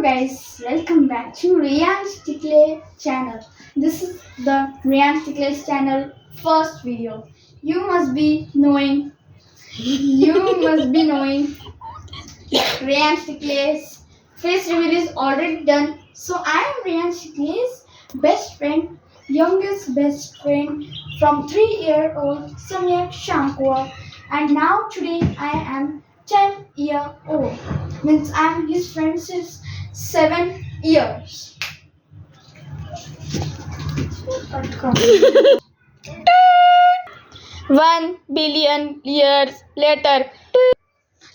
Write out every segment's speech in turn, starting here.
guys, welcome back to Riyan's Tikle channel. This is the Riyan's Tikle's channel first video. You must be knowing Riyan's Tikle's face reveal is already done. So I am Riyan's Tikle's best friend, youngest best friend from 3-year-old Samyak Shankwa, and now today I am 10-year-old. Means I'm his friend since 7 years. 1 billion years later.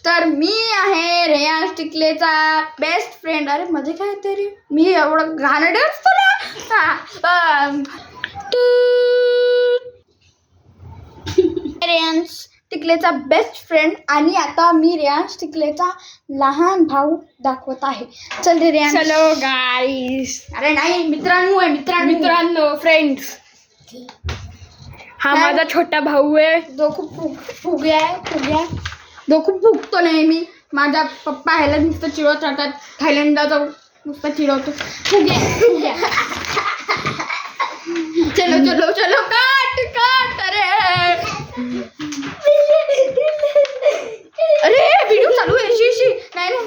तर मी आहे Reyansh टिकलेचा best friend. अरे मध्ये काय तरी मी एवढं घाणेरडे असतो ना. रेयांश टिकलेचा बेस्ट फ्रेंड आणि आता मी रेयांश टिकलेचा लहान भाऊ दाखवत आहे. चल रे रेयांश. चलो गाईस. अरे नाही, मित्रांनो फ्रेंड्स. हा माझा छोटा भाऊ आहे. तो खूप फुग्या आहे. तो खूप फुगतो नेहमी. माझा पप्पा ह्याला नुसतं चिडवत राहतात. थायलंडला जाऊन नुसतं चिडवतो. फुग्या. चलो काट. अरे व्हिडिओ चालू आहे. शी नाही.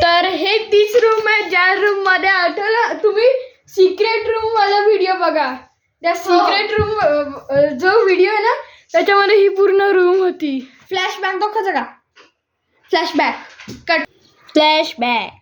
तर हे तीच रूम आहे ज्या रूम मध्ये आठवलं तुम्ही सिक्रेट रूम वाला व्हिडिओ बघा. त्या सिक्रेट रूम जो व्हिडिओ आहे ना त्याच्यामध्ये ही पूर्ण रूम होती. फ्लॅशबॅक दाखवायचं का? Flashback.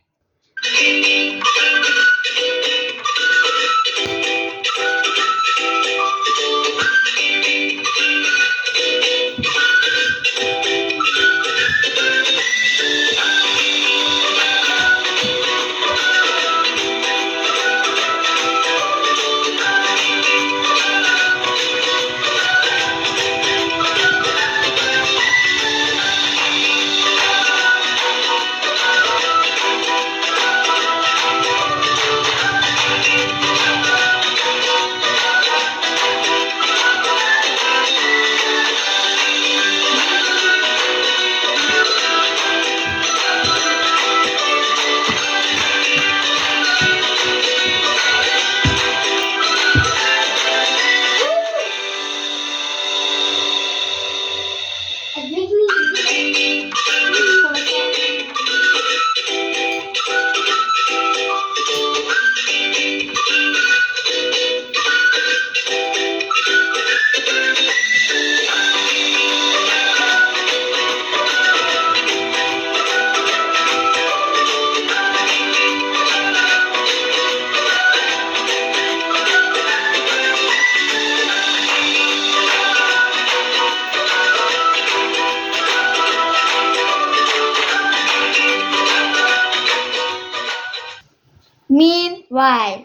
Meanwhile,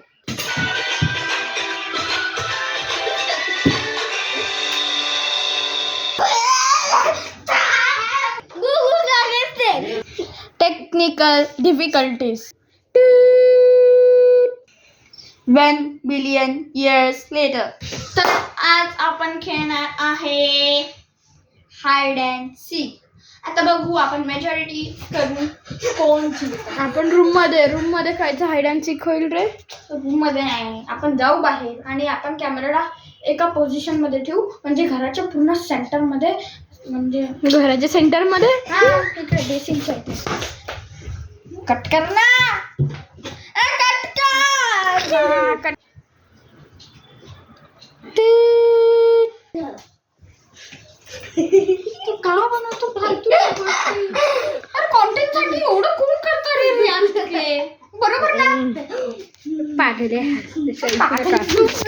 technical difficulties. 1 billion years later. तर आज आपण खेळणार आहे हाइड अँड सीक. आता बघू आपण मेजॉरिटी करू कोण जिंकतं. आपण रूम मध्ये खायचं हाईड अँड सीक होईल रे. रूम मध्ये नाही, आपण जाऊ बाहेर आणि आपण कॅमेराला एका पोझिशन मध्ये ठेवू. म्हणजे घराच्या पूर्ण सेंटर मध्ये. म्हणजे घराच्या सेंटर मध्ये. इकडे बेसिंगच्या इथे. कट कर ना. कट. तू का बनवतो फालतू? अरे कॉन्टेंट साठी एवढं कोण करतो रे रियांश टिकले? बरोबर ना? पागल आहे.